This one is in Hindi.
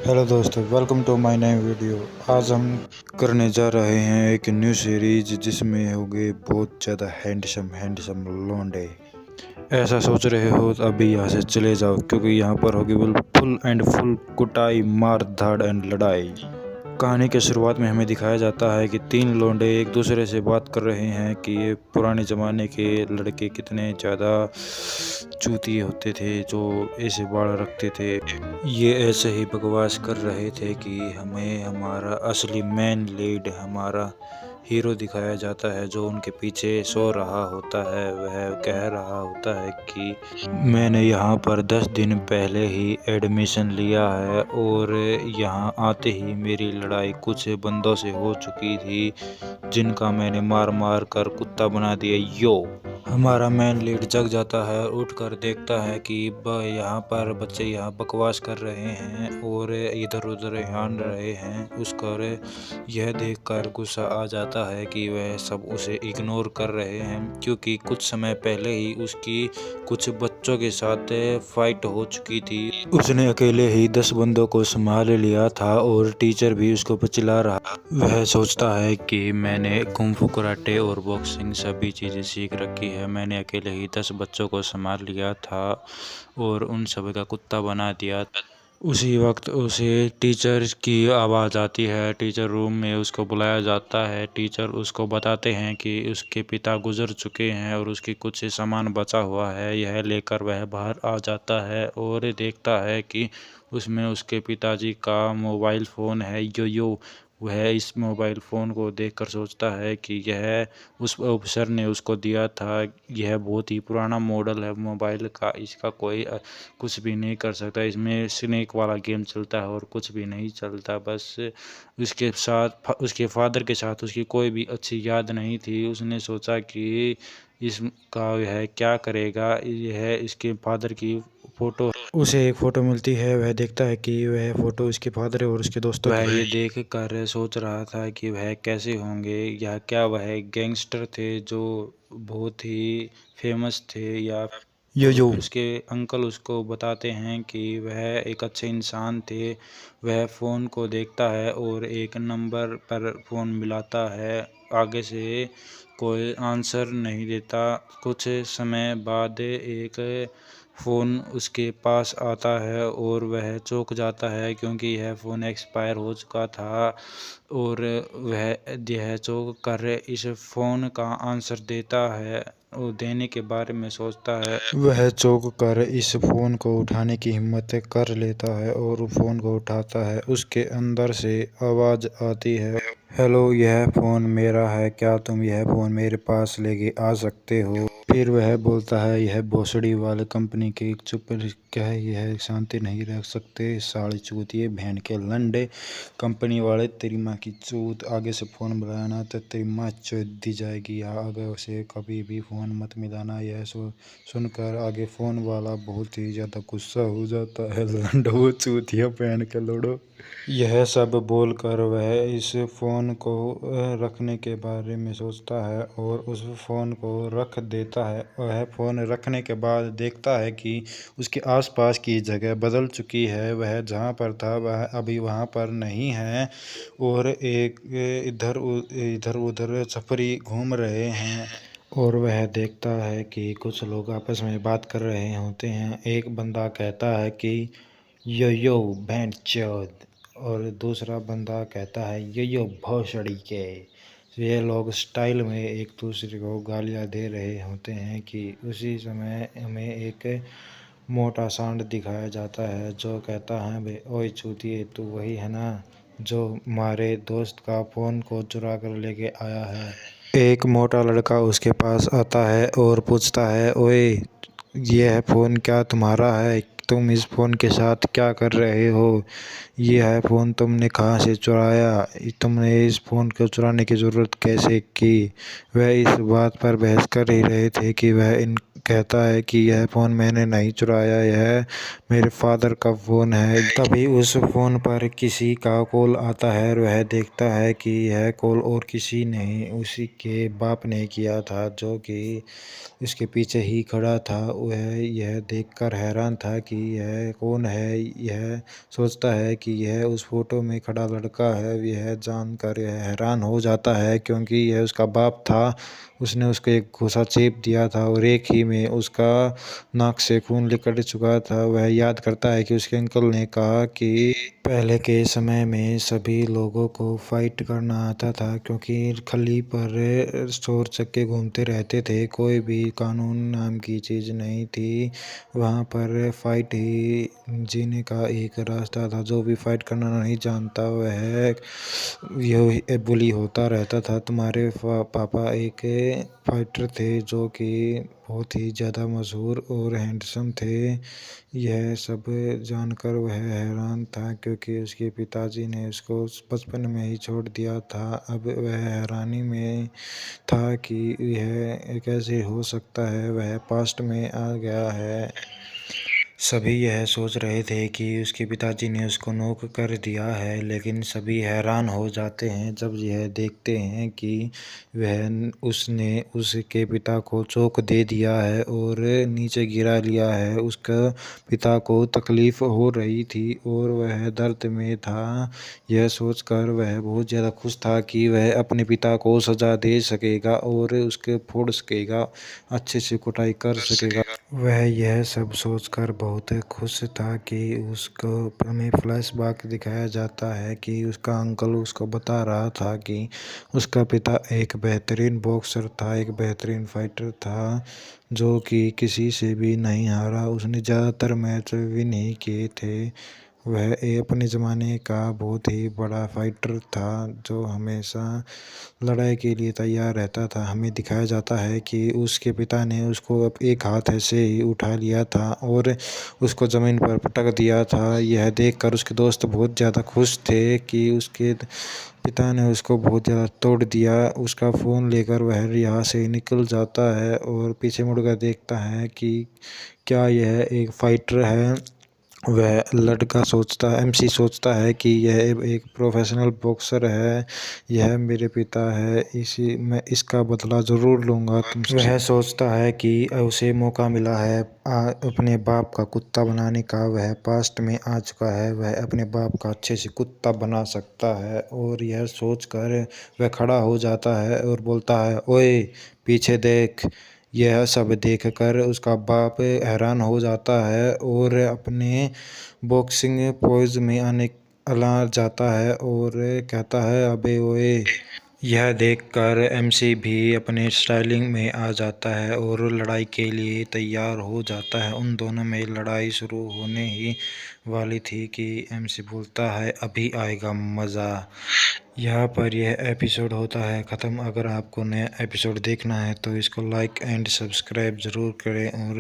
हेलो दोस्तों, वेलकम टू माय नई वीडियो। आज हम करने जा रहे हैं एक न्यू सीरीज जिसमें होंगे बहुत ज़्यादा हैंडसम लौंडे। ऐसा सोच रहे हो तो अभी यहाँ से चले जाओ, क्योंकि यहाँ पर होगी फुल एंड फुल कुटाई, मार धाड़ एंड लड़ाई। कहानी के शुरुआत में हमें दिखाया जाता है कि तीन लौंडे एक दूसरे से बात कर रहे हैं कि ये पुराने ज़माने के लड़के कितने ज़्यादा चूतिए होते थे, जो ऐसे बाल रखते थे। ये ऐसे ही बकवास कर रहे थे कि हमें हमारा असली मेन लीड, हमारा हीरो दिखाया जाता है, जो उनके पीछे सो रहा होता है। वह कह रहा होता है कि मैंने यहाँ पर 10 दिन पहले ही एडमिशन लिया है और यहाँ आते ही मेरी लड़ाई कुछ बंदों से हो चुकी थी, जिनका मैंने मार मार कर कुत्ता बना दिया। यो हमारा मैन लीड जग जाता है, उठकर देखता है कि यहाँ पर बच्चे यहाँ बकवास कर रहे हैं और इधर उधर हिल रहे हैं। उसका यह देखकर गुस्सा आ जाता है कि वह सब उसे इग्नोर कर रहे हैं, क्योंकि कुछ समय पहले ही उसकी कुछ बच्चों के साथ फाइट हो चुकी थी। उसने अकेले ही 10 बंदों को संभाल लिया था और टीचर भी उसको बचला रहा। वह सोचता है कि मैंने कुंफू, कराटे और बॉक्सिंग सभी चीज़ें सीख रखी है, मैंने अकेले ही 10 बच्चों को संभाल लिया था और उन सभी का कुत्ता बना दिया। उसी वक्त उसे टीचर की आवाज़ आती है। टीचर रूम में उसको बुलाया जाता है। टीचर उसको बताते हैं कि उसके पिता गुजर चुके हैं और उसकी कुछ सामान बचा हुआ है। यह लेकर वह बाहर आ जाता है और देखता है कि उसमें उसके पिताजी का मोबाइल फ़ोन है। यो वह इस मोबाइल फ़ोन को देखकर सोचता है कि यह उस ऑफिसर ने उसको दिया था। यह बहुत ही पुराना मॉडल है मोबाइल का, इसका कोई कुछ भी नहीं कर सकता। इसमें स्नेक वाला गेम चलता है और कुछ भी नहीं चलता। बस उसके साथ उसके फादर के साथ उसकी कोई भी अच्छी याद नहीं थी। उसने सोचा कि इसका यह क्या करेगा। यह इसके फादर की फ़ोटो, उसे एक फ़ोटो मिलती है। वह देखता है कि वह फ़ोटो उसके फादर और उसके दोस्तों की। वह ये देख कर सोच रहा था कि वह कैसे होंगे, या क्या वह गैंगस्टर थे जो बहुत ही फेमस थे, या यो उसके अंकल उसको बताते हैं कि वह एक अच्छे इंसान थे। वह फ़ोन को देखता है और एक नंबर पर फ़ोन मिलाता है। आगे से कोई आंसर नहीं देता। कुछ समय बाद एक फ़ोन उसके पास आता है और वह चौंक जाता है, क्योंकि यह फ़ोन एक्सपायर हो चुका था और वह यह चौंक कर इस फ़ोन का आंसर देता है और देने के बारे में सोचता है। वह चौंक कर इस फ़ोन को उठाने की हिम्मत कर लेता है और फ़ोन को उठाता है। उसके अंदर से आवाज़ आती है, हेलो, यह फ़ोन मेरा है, क्या तुम यह फ़ोन मेरे पास लेके आ सकते हो? फिर वह बोलता है, यह भोसड़ी वाले कंपनी के चुप क्या है, यह शांति नहीं रख सकते, साले चूतिए बहन के लंडे कंपनी वाले, तेरी माँ की चूत, आगे से फ़ोन मिलाना तो तेरी माँ चोद दी जाएगी, आगे से कभी भी फ़ोन मत मिलाना। यह सुनकर आगे फ़ोन वाला बहुत ही ज़्यादा गुस्सा हो जाता है। लंडो चूतिया बहन के लोड़ो। यह सब बोलकर वह इस फ़ोन को रखने के बारे में सोचता है और उस फ़ोन को रख देता है। वह फ़ोन रखने के बाद देखता है कि उसके आसपास की जगह बदल चुकी है। वह जहाँ पर था वह अभी वहाँ पर नहीं है और एक इधर उधर छपरी घूम रहे हैं। और वह देखता है कि कुछ लोग आपस में बात कर रहे होते हैं। एक बंदा कहता है कि यो बैंड चौद, और दूसरा बंदा कहता है यो भोसड़ी के। ये लोग स्टाइल में एक दूसरे को गालियाँ दे रहे होते हैं कि उसी समय हमें एक मोटा सांड दिखाया जाता है, जो कहता है, बे ओए चूतिए, तू वही है ना जो हमारे दोस्त का फ़ोन को चुरा कर लेके आया है। एक मोटा लड़का उसके पास आता है और पूछता है, ओए, यह फ़ोन क्या तुम्हारा है? तुम इस फ़ोन के साथ क्या कर रहे हो? यह है फ़ोन तुमने कहाँ से चुराया? तुमने इस फ़ोन को चुराने की ज़रूरत कैसे की? वह इस बात पर बहस कर ही रहे थे कि वह इन कहता है कि यह फ़ोन मैंने नहीं चुराया, यह मेरे फादर का फ़ोन है। तभी उस फ़ोन पर किसी का कॉल आता है और वह देखता है कि यह कॉल और किसी नहीं उसी के बाप ने किया था, जो कि इसके पीछे ही खड़ा था। वह यह देखकर हैरान था कि यह कौन है। यह सोचता है कि यह उस फ़ोटो में खड़ा लड़का है। यह जानकर यह हैरान हो जाता है क्योंकि यह उसका बाप था। उसने उसको एक घूंसा चेप दिया था और एक ही में उसका नाक से खून निकल चुका था। वह याद करता है कि उसके अंकल ने कहा कि पहले के समय में सभी लोगों को फाइट करना आता था, क्योंकि खली पर चोर चक्के घूमते रहते थे। कोई भी कानून नाम की चीज़ नहीं थी। वहाँ पर फाइट ही जीने का एक रास्ता था। जो भी फाइट करना नहीं जानता वह ये बुली होता रहता था। तुम्हारे पापा एक फाइटर थे जो कि बहुत ही ज़्यादा मशहूर और हैंडसम थे। यह सब जानकर वह हैरान था क्योंकि उसके पिताजी ने उसको बचपन में ही छोड़ दिया था। अब वह हैरानी में था कि यह कैसे हो सकता है, वह पास्ट में आ गया है। सभी यह सोच रहे थे कि उसके पिताजी ने उसको नॉक कर दिया है, लेकिन सभी हैरान हो जाते हैं जब यह देखते हैं कि उसने उसके पिता को चोक दे दिया है और नीचे गिरा लिया है। उसका पिता को तकलीफ़ हो रही थी और वह दर्द में था। यह सोचकर वह बहुत ज़्यादा खुश था कि वह अपने पिता को सज़ा दे सकेगा और उसके फोड़ सकेगा, अच्छे से कुटाई कर सकेगा। वह यह सब सोचकर बहुत खुश था कि उसको हमें फ्लैशबैक दिखाया जाता है कि उसका अंकल उसको बता रहा था कि उसका पिता एक बेहतरीन बॉक्सर था, एक बेहतरीन फाइटर था, जो कि किसी से भी नहीं हारा। उसने ज़्यादातर मैच विन ही किए थे। वह अपने ज़माने का बहुत ही बड़ा फाइटर था जो हमेशा लड़ाई के लिए तैयार रहता था। हमें दिखाया जाता है कि उसके पिता ने उसको एक हाथ से ही उठा लिया था और उसको ज़मीन पर पटक दिया था। यह देखकर उसके दोस्त बहुत ज़्यादा खुश थे कि उसके पिता ने उसको बहुत ज़्यादा तोड़ दिया। उसका फ़ोन लेकर वह यहाँ से निकल जाता है और पीछे मुड़कर देखता है कि क्या यह एक फाइटर है। वह लड़का सोचता है, एमसी सोचता है कि यह एक प्रोफेशनल बॉक्सर है, यह मेरे पिता है, इसी मैं इसका बदला ज़रूर लूँगा तुमसे। वह सोचता है कि उसे मौका मिला है अपने बाप का कुत्ता बनाने का। वह पास्ट में आ चुका है, वह अपने बाप का अच्छे से कुत्ता बना सकता है। और यह सोचकर वह खड़ा हो जाता है और बोलता है, ओए पीछे देख। यह सब देखकर उसका बाप हैरान हो जाता है और अपने बॉक्सिंग पोज में आने अला जाता है और कहता है, अबे ओए। यह देखकर एमसी भी अपने स्टाइलिंग में आ जाता है और लड़ाई के लिए तैयार हो जाता है। उन दोनों में लड़ाई शुरू होने ही वाली थी कि एमसी बोलता है, अभी आएगा मज़ा। यहाँ पर यह एपिसोड होता है ख़त्म। अगर आपको नया एपिसोड देखना है तो इसको लाइक एंड सब्सक्राइब ज़रूर करें और